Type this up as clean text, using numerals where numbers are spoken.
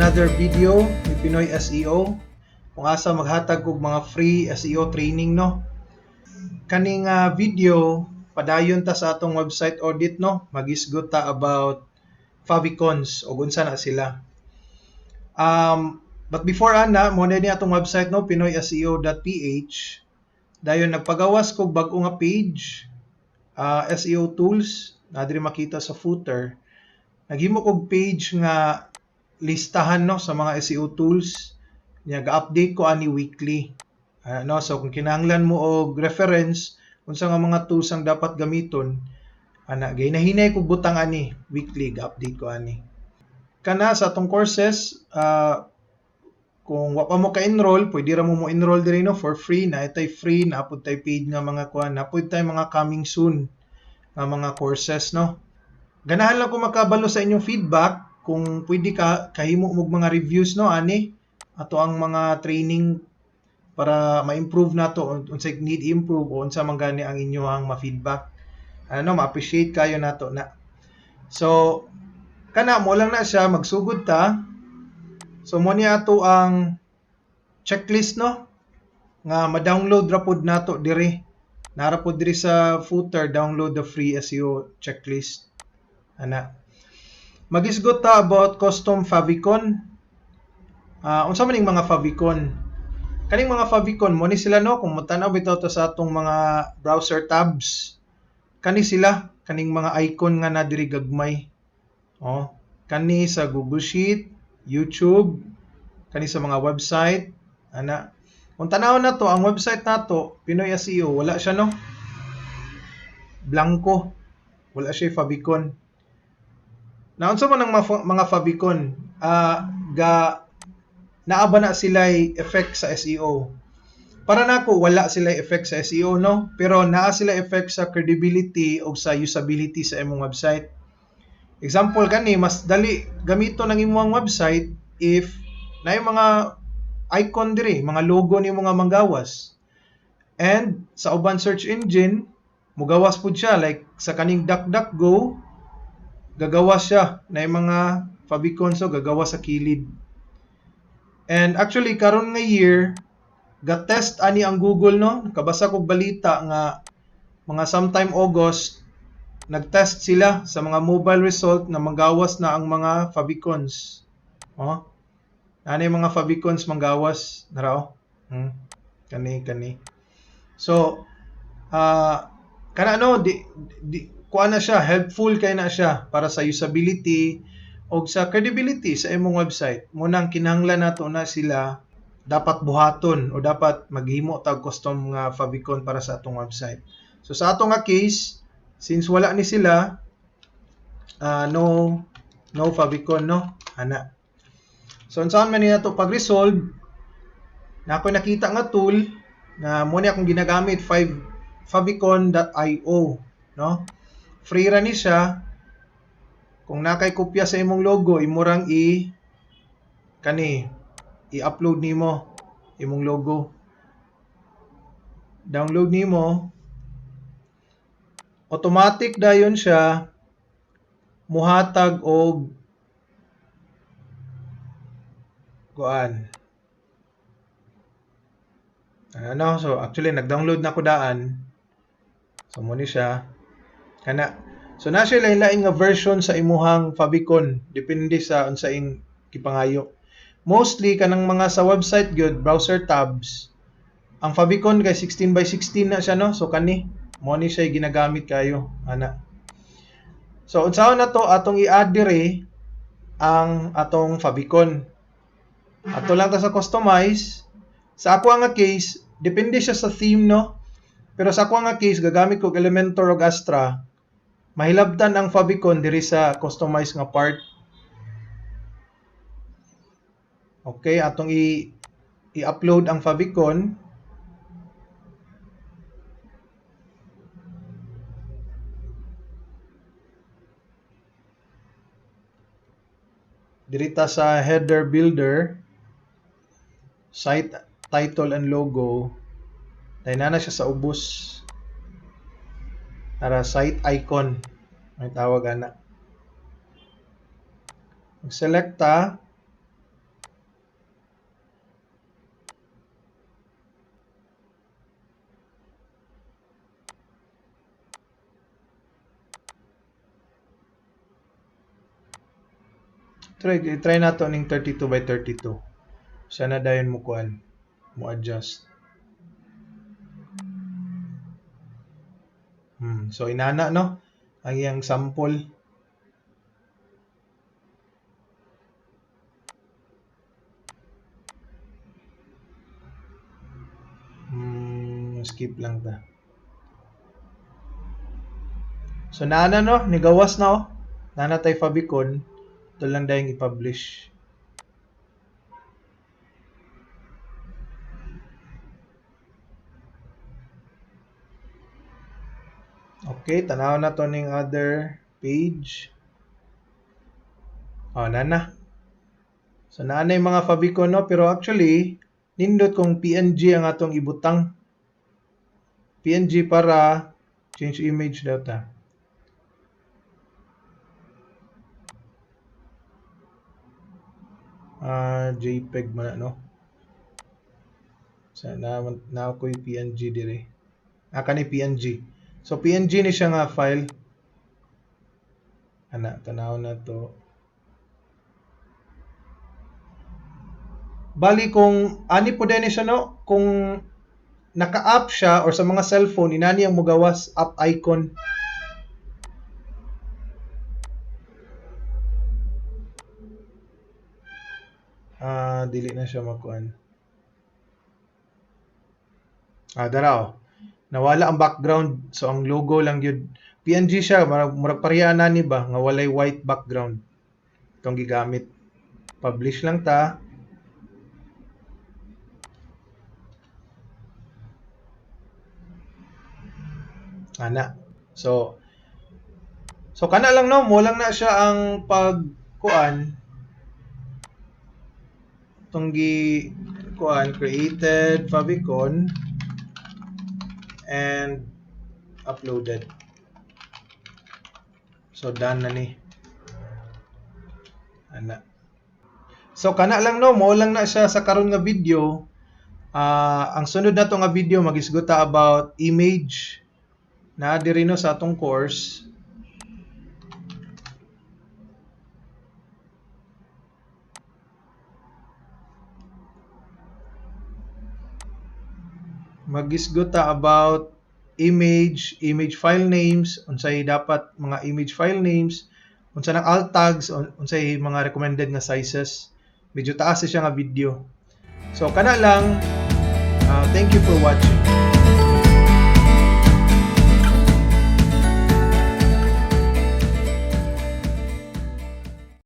another video ni Pinoy SEO kung asa maghatag og mga free SEO training no. Kaning video padayon ta sa atong website audit no, magisgot ta about favicons o unsa na sila. But before ana mo na ni atong website no, pinoyseo.ph. Dayon nagpagawas kog bag-o nga page, SEO tools, na diri makita sa footer. Naghimo kog page nga listahan no sa mga SEO tools nya ga-update ko ani weekly. No, so kung kinahanglan mo og reference unsa nga mga tools ang dapat gamiton, ana ginahinay kog butang ani weekly ga-update ko ani. Kana sa atong courses, kung wa pa mo ka-enroll, pwede ra mo enroll diri no for free. Na itay free, naapod tay paid nga mga kuan, naapod tay mga coming soon nga mga courses no. Ganahan lang ko makabalo sa inyong feedback kung pwede ka kahimo og mga reviews no ani ato ang mga training para ma-improve nato unsa need improve o unsa man gani ang inyong ma-feedback. Ma-appreciate kayo nato na. So kana mo lang na siya magsugod ta. So mo ni ato ang checklist no nga ma-download ra pod nato diri. Nara pod diri sa footer, download the free SEO checklist. Ana. Magisgot ta about custom favicon. Unsa man ning mga favicon? Kaning mga favicon mo ni sila no kung mo-tan-aw bitaw ta sa atong mga browser tabs. Kani sila, kaning mga icon nga na diri gagmay. Kani sa Google Sheet, YouTube, kani sa mga website, ana. Kung tan-aw na to ang website nato, Pinoy SEO, wala siya no. Blanco. Wala siya favicon. Na unsa man ang mga favicon? Naaba na sila effect sa SEO. Para nako wala sila effect sa SEO no, pero naa sila effect sa credibility o sa usability sa imong website. Example kani mas dali gamiton ang imong website if naay mga icon diri, mga logo nimo nga manggawas. And sa uban search engine, mugawas pud siya like sa kaning DuckDuckGo, gagawas siya na mga favicon so gagawas sa kilid. And actually karon nga year ga-test ani ang Google no, kabasa kog balita nga mga sometime August nag-test sila sa mga mobile result na manggawas na ang mga favicons. Ano mga favicons manggawas na raw? Kani. So kana no kuan na siya, helpful kay na siya para sa usability o sa credibility sa imong website. Munang kinahanglan nato na sila dapat buhaton o dapat maghimo tag custom nga favicon para sa atong website. So sa atong nga case, since wala ni sila, no favicon no, ana. So unsaon man niya to pag-resolve, na ako nakita nga tool na mo ni akong ginagamit, favicon.io no. Free ra ni siya. Kung nakay kopya sa imong logo, imurang i-upload nimo imong logo. Download nimo. Automatic dayon siya muhatag og kuan. So actually nag-download na ko daan. So mo ni siya kana. So na siya lain-lain nga version sa imuhang favicon depende sa unsaing kipangayo. Mostly kanang mga sa website gyud browser tabs, ang favicon kay 16x16 na siya no. So kani mo ni siya ginagamit kayo ana. So unsaon na to atong i-add dire ang atong favicon. Ato lang ta sa customize. Sa ako nga case, depende siya sa theme no. Pero sa ako nga case gagamit ko Elementor og Astra. Mahilabtan ang favicon diri sa customize nga part. Okay, atong i-upload ang favicon. Diri ta sa header builder, site title and logo. Dahil na siya sa ubos. Para site icon. May tawag ana. Mag-select ta. try nato ning 32 by 32. Sana dayon mo kuan, mo adjust. So inana no ang iyang sample. Skip lang ta. So nana no, nigawas na oh. Nana tay Fabicon, ito lang dayong i-publish. Okay, tanaw na to ning other page. Oh, nana. So naa na yung mga Fabicon no, pero actually nindot kung PNG ang atong ibutang. PNG para change image data. JPEG man no. So na ko yung PNG dire. Kani PNG. So PNG ni siya nga file. Ana tanaw na to. Bali kung ani po din siya no, kung naka-app siya or sa mga cellphone, inani ang mugawas app icon. Dili na siya makuan. Daraw. Nawala ang background, so ang logo lang yun. PNG siya, murag pareha na ni ba nga walay white background. Itong gigamit. Publish lang ta. Ana. So kana lang no, mo lang na siya ang pagkuan. Itong kuan created Fabicon and uploaded. So done na ni. Ana. So kana lang no, mo lang na siya sa karon nga video. Ang sunod na to nga video magisguta about image na diri no sa atong course. Magisguta about image file names, unsay dapat mga image file names, unsa nang alt tags, unsay mga recommended nga sizes. Medyo taas siya nga video. So kana lang. Thank you for watching.